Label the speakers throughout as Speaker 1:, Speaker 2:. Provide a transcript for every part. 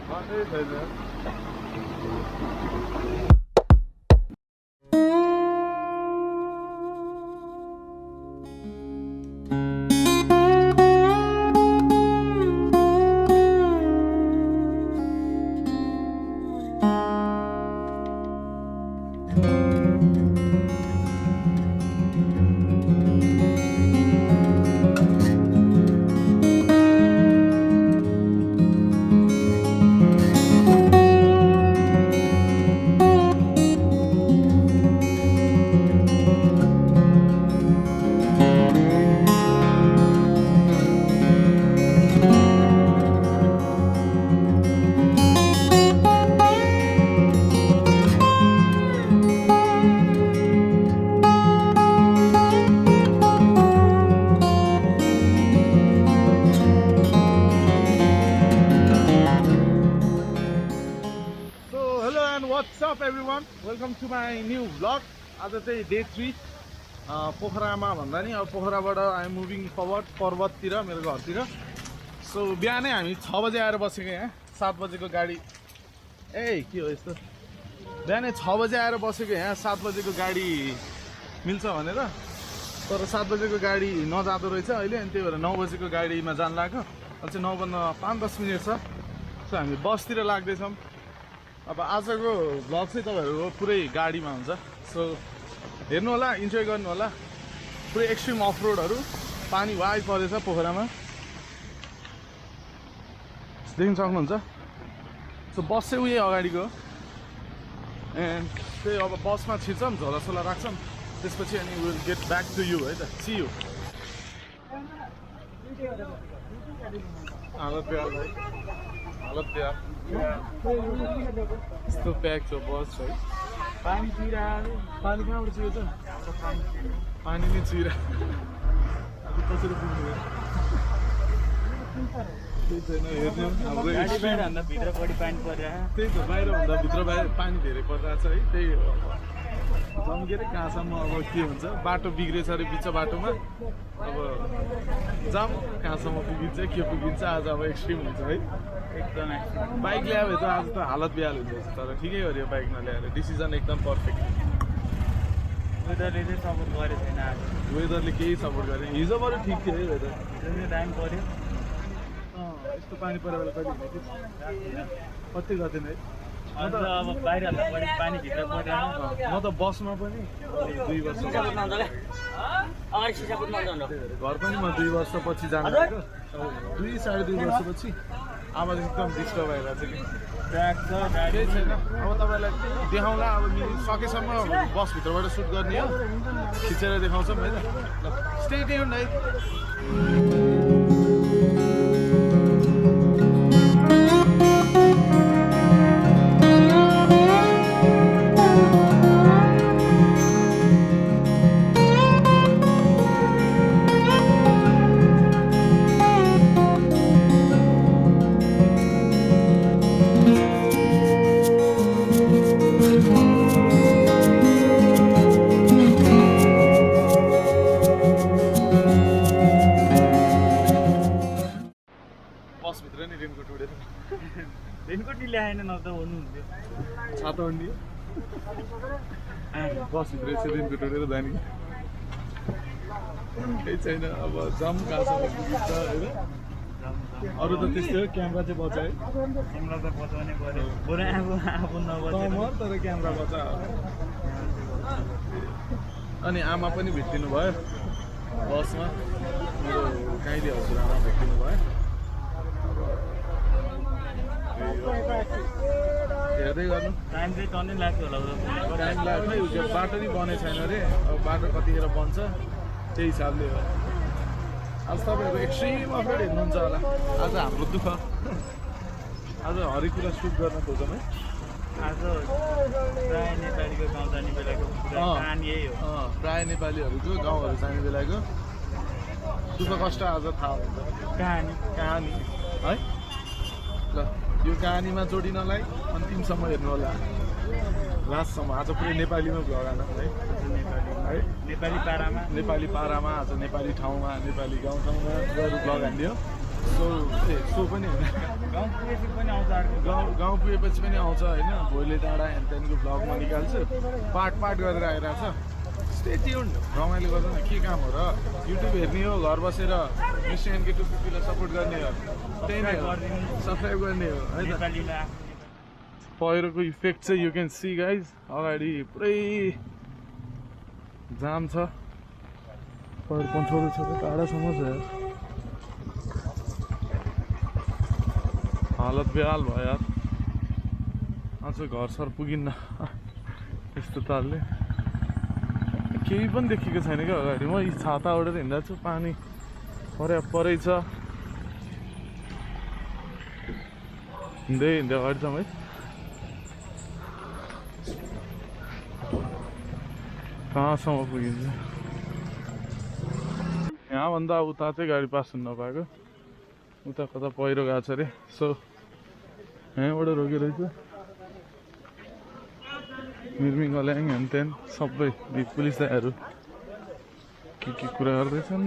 Speaker 1: बाटै छैन। What's up everyone? Welcome to my new vlog. आज चाहिँ डे 3 पोखरामा भन्दा नि अब पोखराबाट आई एम मुभिङ फरवर्ड पर्वततिर मेरो घरतिर। सो बिहानै हामी 6 बजे आएर बसेको यहाँ 7 बजेको गाडी के हो यस्तो बिहानै 6 बजे आएर बसेको यहाँ 7 बजेको गाडी मिल्छ भनेर तर 7 बजेको गाडी नजाँदो रहेछ अहिले अनि त्यही भएर 9 बजेको गाडीमा जान लाग्यो। अहिले चाहिँ 9 बज्न 5-10 मिनेट छ। सो हामी बसतिर लाग्दैछौँ। अब आजको भ्लग चाहिँ तपाईहरुको पुरै गाडीमा हुन्छ। सो हेर्नु होला, इन्जोय गर्नु होला। पुरै एक्सट्रिम अफ रोडहरु पानी वाइ परेछ पोखरामा देख्न सक्नुहुन्छ। सो बस चाहिँ उही अगाडिको एन्ड त्यही अब बसमा छिर्छौँ, झोलासोला राख्छौँ, त्यसपछि अनि will get back to you है त। See you. हालत बेहाल भाइ, हालत बेहाल। यस्तो प्याक छ बस है। पानी पिइरहेको, पानी कहाँबाट चियो त? पानी नै चिरा कसरी पुग्नु? त्यही छैन हेर्ने हाम्रो गाडी बाहिर भन्दा भित्र बढी पानी परिरहेको। त्यही त बाहिर भन्दा भित्र पानी धेरै परिरहेको छ है। त्यही जम्केर कहाँसम्म अब के हुन्छ, बाटो बिग्रेछ अरे बिच बाटोमा। अब जाम कहाँसम्म पुगिन्छ के पुगिन्छ। आज अब एक्सट्रिम हुन्छ है एकदम। बाइक ल्यायो भने त आज त हालत बेहाल हुन्छ तर ठिकै गऱ्यो बाइक नल्याएर। डिसिजन एकदम पर्फेक्ट। वेदरले चाहिँ सपोर्ट गरेको छैन आज। वेदरले केही सपोर्ट गरेन। हिजो बरु ठिक थियो है वेदर। हिजो टाइम पर्यो। यस्तो पानी परेर कति कति गर्थेन है। म त अब बाहिर हाल्दा बढी पानी भित्र परेन। म त बसमा पनि 2 वर्ष घर पनि म 2 वर्षपछि जानु लाग्यो। 2-2.5 वर्षपछि आवाज एकदम डिस्टर्ब भइरहेको छ कि ट्र्याक छ केही छैन। अब तपाईँलाई देखाउँला अब सकेसम्म बसभित्रबाट सुट गर्ने हो, खिचेर देखाउँछौँ है त। स्टे ट्युन्ड है। रेनकोट नि ल्याएन न त हुनुहुन्थ्यो। छाता उन्डियो बसभित्र चाहिँ रेनकोट उडेर जाने केही छैन। अब जाम कहाँसम्म पुगिन्छ होइन। अरू त त्यस्तै हो। क्यामेरा चाहिँ बचायो। क्यामेरा त बचाउने पऱ्यो आफू नबचाएर तर क्यामेरा बचायो। अनि आमा पनि भेटिनु भयो बसमा। मेरो काइली हजुरआमा भेटिनु भयो। हेर्दै गर्नु। टाइम चाहिँ टन्नै लाग्छ होला। टाइम लाग्छ है। बाटो नि बनेको छैन अरे। अब बाटो कतिखेर बन्छ त्यही हिसाबले हो। आज तपाईँहरू एक्सट्रिम अफरोड हेर्नुहुन्छ होला। आज हाम्रो दुःख। आज हरेक कुरा सुट गर्न खोजौँ है। आज प्रायः नेपालीको गाउँ जाने बेलाको कहानी यही हो। प्रायः नेपालीहरूको गाउँहरू जाने बेलाको दुःख कष्ट आज थाहा हुन्छ। कहानी है ल। यो कहानीमा जोडिनलाई अन्तिमसम्म हेर्नु होला, लास्टसम्म। आज पुरै नेपालीमा भ्लग आन है। नेपाली पारामा आज नेपाली ठाउँमा नेपाली गाउँठाउँमा गएर भ्लग हान्दियो। सो पनि होइन गाउँ पुगेपछि पनि आउँछ होइन भोलि डाँडा हेन त्यहाँदेखिको भ्लगमा निकाल्छु पार्ट गरेर आइरहेछ स्टे ट्युन्ड रमाइलो गर्दैन के काम हो र युट्युब हेर्ने हो घर बसेर मिस्टर एनके 250लाई सपोर्ट गर्ने हो त्यही नै हो सब्सक्राइब गर्ने हो है त पहिरोको इफेक्ट चाहिँ यु क्यान सी गाइज अगाडि पुरै जाम छ पहिरो पन्छौरो छ टाढासम्म छ यार हालत बेहाल भयो यार आज घर सर पुगिन्न यस्तो तालले केही पनि देखेको छैन क्या अगाडि म यी छाता ओढेर हिँड्दा छु पानी परै छ हिँड्दै अगाडि जाउँ है कहाँसम्म पुगिन्छ यहाँभन्दा उता चाहिँ गाडी पास हुन नपाएको उता कता पहिरो गएको छ अरे सो यहाँबाट रोकेर चाहिँ मिर्मिङ गल्याङ हेनतेन सबै पुलिस दाइहरू के कुरा गर्दैछन्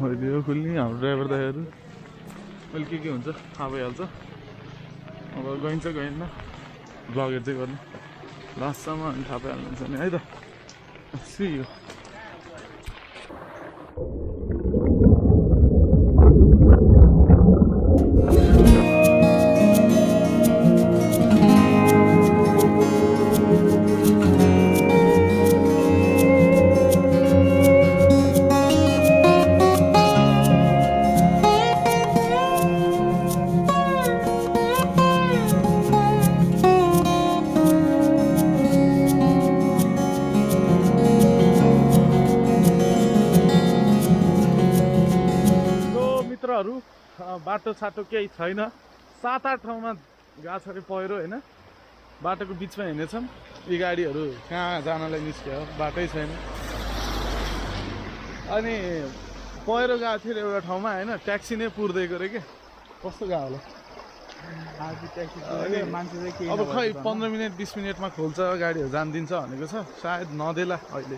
Speaker 1: भइदियो खुल्ने हाम्रो ड्राइभर दाइहरू अहिले के हुन्छ थाहा भइहाल्छ अब गइन्छ गएन भ्लगहरू चाहिँ गर्ने लास्टसम्म अनि थाहा पाइहाल्नुहुन्छ नि है त सी यो बाटो छाटो केही छैन 7-8 ठाउँमा गएको छ अरे पहिरो होइन बाटोको बिचमा हिँडेछौँ यी गाडीहरू कहाँ जानलाई निस्क्यो बाटै छैन अनि पहिरो गएको थियो एउटा ठाउँमा होइन ट्याक्सी नै पुर्दिएको रे के कस्तो गयो होला अब खै 15 मिनट 20 मिनटमा खोल्छ गाडीहरू जान दिन्छ भनेको छ सायद नदेला अहिले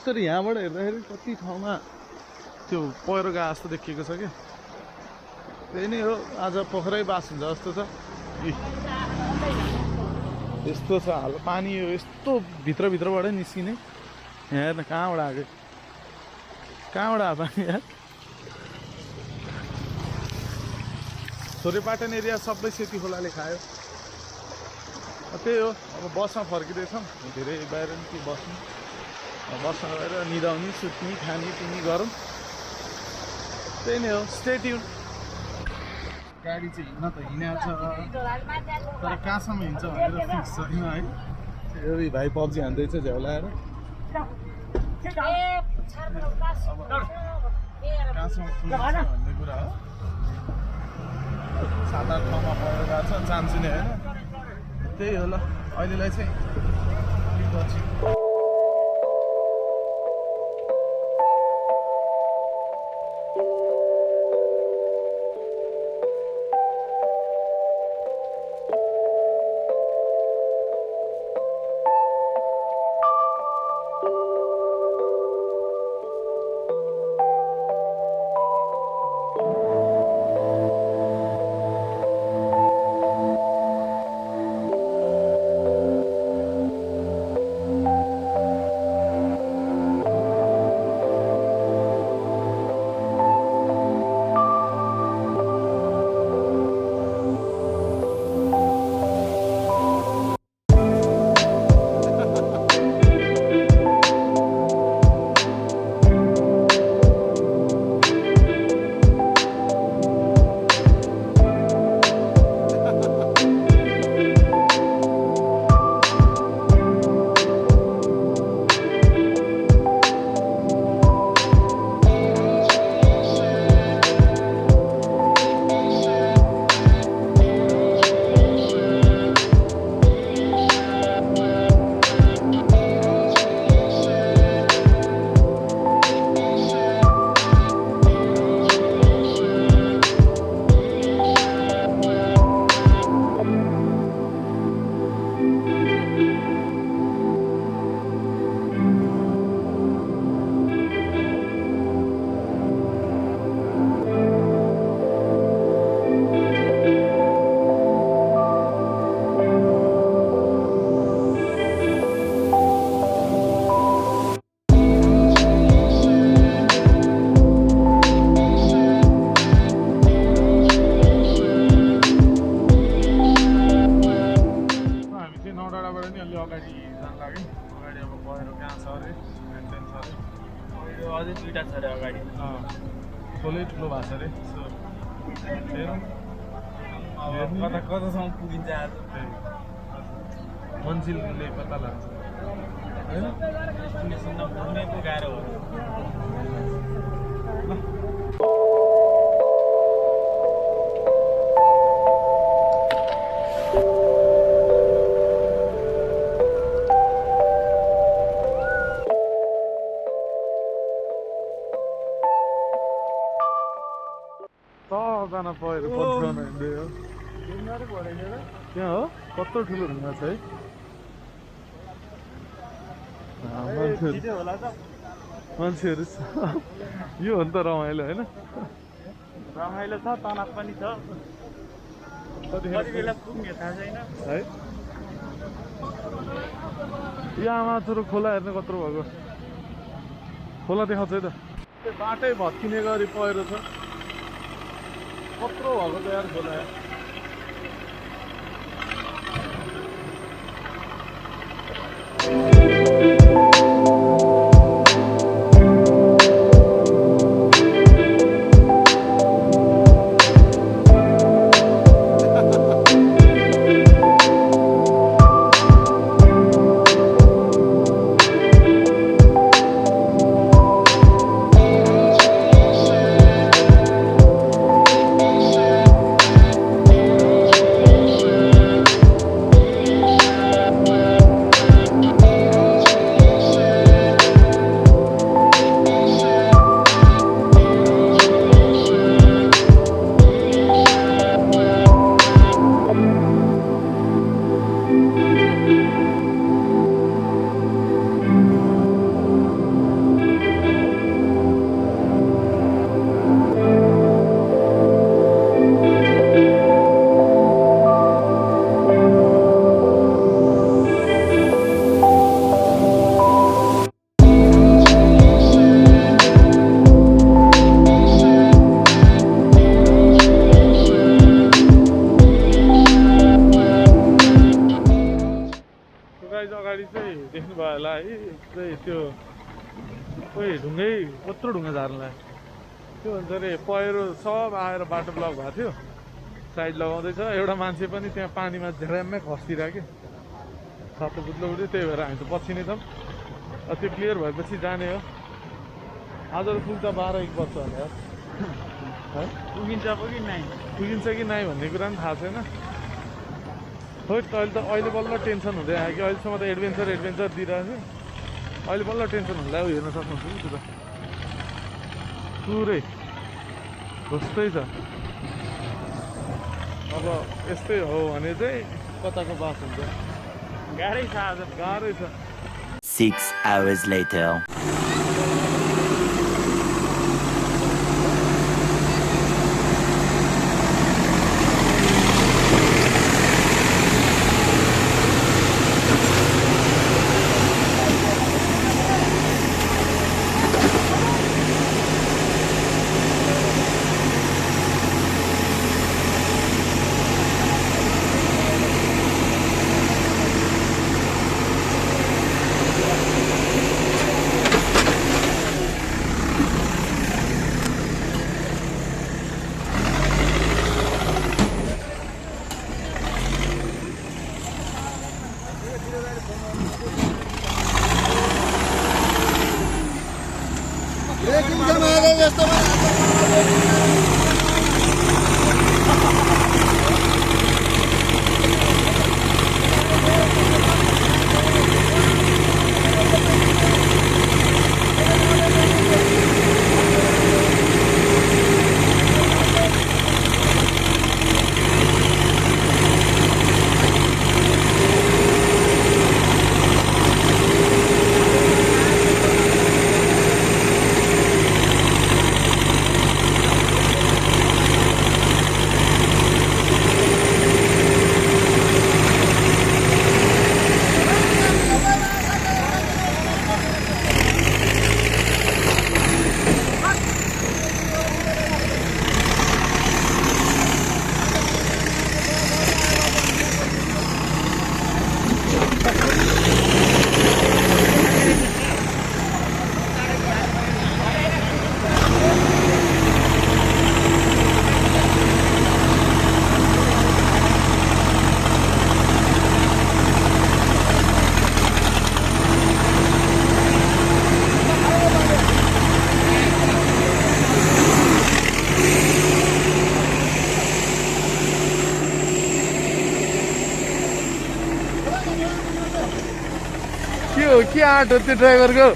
Speaker 1: तर यहाँबाट हेर्दाखेरि कति ठाउँमा त्यो पहिरो गएको जस्तो देखिएको छ क्या त्यही नै हो आज पोखरै बास हुन्छ जस्तो छ यस्तो छ हाल पानी यो यस्तो भित्रबाटै निस्किने यहाँ हेर्न कहाँबाट आएको आयो पानी यार छोरेपाटन एरिया सबै सेती खोलाले खायो त्यही हो अब बसमा फर्किँदैछौँ धेरै बाहिर के बस्नु बसमा गएर निदाउने सुत्ने खाने पिउने गरौँ त्यही नै हो स्टे ट्युन गाडी चाहिँ हिँड्न त हिँडेको छ तर कहाँसम्म हिँड्छ भनेर फिक्स छैन है यो भाइ पब्जी हान्दैछ झ्याउ लाएर कहाँसम्म पुग्छ भन्ने कुरा हो 7-8 ठाउँमा पहिरो गएको छ जान्छु नि होइन त्यही हो ल अहिलेलाई चाहिँ पहिरो कहाँ छ अरे मेन्टेन छ अरे
Speaker 2: यो अझै दुईटा छ अरे अगाडि
Speaker 1: खोलै ठुलो भएको छ अरे हेरौँ
Speaker 2: कता कतासम्म पुगिन्छ आज
Speaker 1: मन्जिलले पत्ता लाग्छ होइन
Speaker 2: सुन्न पुग्नै पो गाह्रो हो
Speaker 1: जान पहिरो पत्याउन हिँड्दै हो त्यहाँ हो कत्रो ठुलो ढुङ्गा छ है मान्छेहरू छ यो हो नि त रमाइलो होइन
Speaker 2: रमाइलो छ तनाव पनि छ कति बेला पुग्ने थाहा छैन
Speaker 1: है यो आमा छोरो खोला हेर्ने कत्रो भएको खोला देखाउँछ है त त्यो बाटै भत्किने गरी पहिरो छ कत्रो भएको त यार खोला अगाडि चाहिँ देख्नुभयो होला है त्यो खोइ ढुङ्गै कत्रो ढुङ्गा झार्नुलाई त्यो भन्छ अरे पहिरो सब आएर बाटो ब्लक भएको थियो साइड लगाउँदैछ एउटा मान्छे पनि त्यहाँ पानीमा झ्याम्मै खस्तिरहेको सातो बुत्लो उठ्यो त्यही भएर हामी त पछि नै छौँ त्यो क्लियर भएपछि जाने हो आज त पुग्दा 12-1 बज्छ होला है
Speaker 2: पुगिन्छ
Speaker 1: कि नाइ भन्ने कुरा पनि थाहा छैन खोइ अहिले बल्ल टेन्सन हुँदै आयो कि अहिलेसम्म त एडभेन्चर दिइरहेको थियो अहिले बल्ल टेन्सन हुँदा हेर्न सक्नुहुन्छ नि त्यो त पुरै कस्तै छ अब यस्तै हो भने चाहिँ कताको बास हुन्छ
Speaker 2: गाह्रै छ आज
Speaker 1: गाह्रै छ
Speaker 3: 6 hours later
Speaker 1: के आँट हो त्यो ड्राइभरको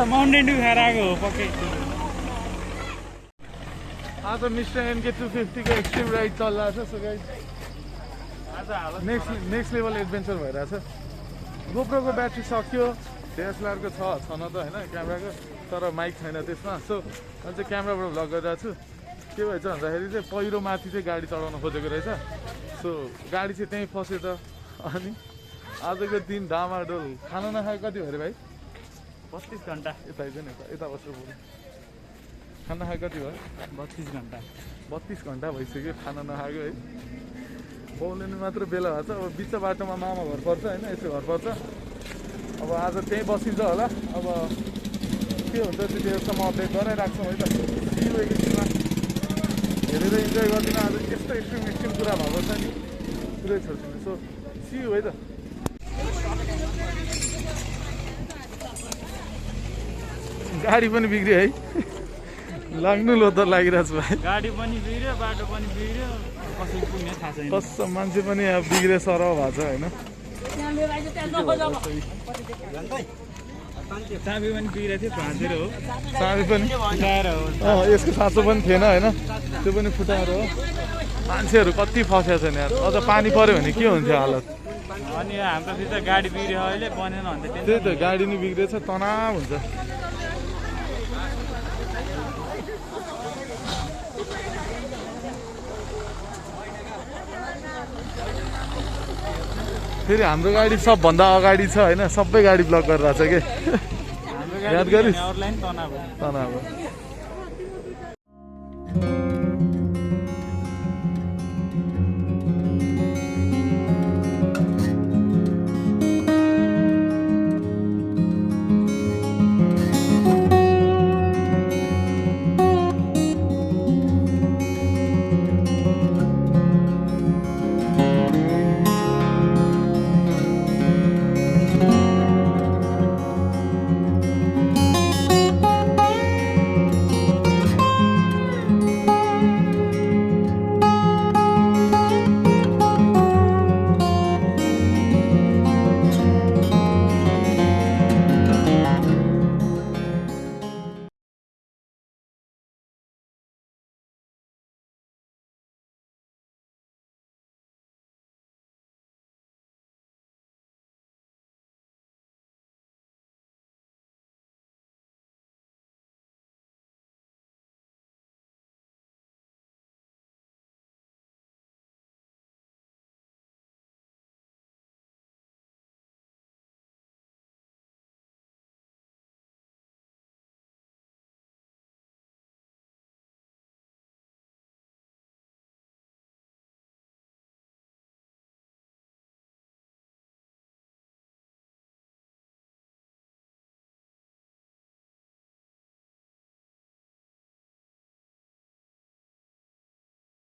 Speaker 2: माउन्टेन ड्यू खाएर आएको हो पक्कै
Speaker 1: आज मिस्टर एनके 250 को एक्सट्रिम राइड चलिरहेको छ सो गाइस
Speaker 2: आज हालत
Speaker 1: नेक्स्ट लेभल एडभेन्चर भइरहेछ गोप्रोको ब्याट्री सक्यो डिएसएलआरको छ न त होइन क्यामेराको तर माइक छैन त्यसमा सो अहिले चाहिँ क्यामेराबाट भ्लग गरिरहेको छु के भएछ भन्दाखेरि चाहिँ पहिरो माथि चाहिँ गाडी चढाउन खोजेको रहेछ सो गाडी चाहिँ त्यहीँ फसेछ अनि आजको दिन डामाडोल खाना नखाएको कति भयो अरे भाइ
Speaker 2: 32 घन्टा
Speaker 1: यता आइज नि यता बस्नु पऱ्यो खाना खाएको कति भयो
Speaker 2: 32 घन्टा
Speaker 1: 32 घन्टा भइसक्यो खाना नखाएको है पाउनु मात्र बेला भएको छ अब बिच बाटोमा मामा घर पर्छ होइन यसो घर पर्छ अब आज त्यहीँ बसिन्छ होला अब के हुन्छ त्यतिसम्म अपडेट गराइराख्छौँ है त सियु एकैछिनमा हेरेर इन्जोय गरिदिनु आज यस्तो एक्सट्रिम कुरा भएको छ नि पुरै छोड्छौँ सो सियु है त गाडी पनि बिग्रियो है लाग्नु लोदर लागिरहेछ भाइ
Speaker 2: गाडी पनि बिग्रियो बाटो पनि बिग्रियो कसरी पुग्ने थाहा छैन
Speaker 1: कस्तो मान्छे पनि अब बिग्रे सरह भएको छ होइन
Speaker 2: चाबी पनि बिग्रेको थियो भाँचेर हो
Speaker 1: चाबी पनि
Speaker 2: फुटाएर हो
Speaker 1: यसको साँचो पनि थिएन होइन त्यो पनि फुटाएर हो मान्छेहरू कति फसेको छैन यार अझ पानी पऱ्यो भने के हुन्थ्यो हालत
Speaker 2: अनि हाम्रो त गाडी बिग्रियो अहिले बनेन भने त
Speaker 1: त्यही त गाडी नि बिग्रेछ तनाव हुन्छ फेरि हाम्रो गाडी सबभन्दा अगाडि छ होइन सबै गाडी ब्लक गरिरहेछ कि
Speaker 2: हाम्रो
Speaker 1: याद गरिस्
Speaker 2: अरूलाई पनि तनाव हो
Speaker 1: तनाव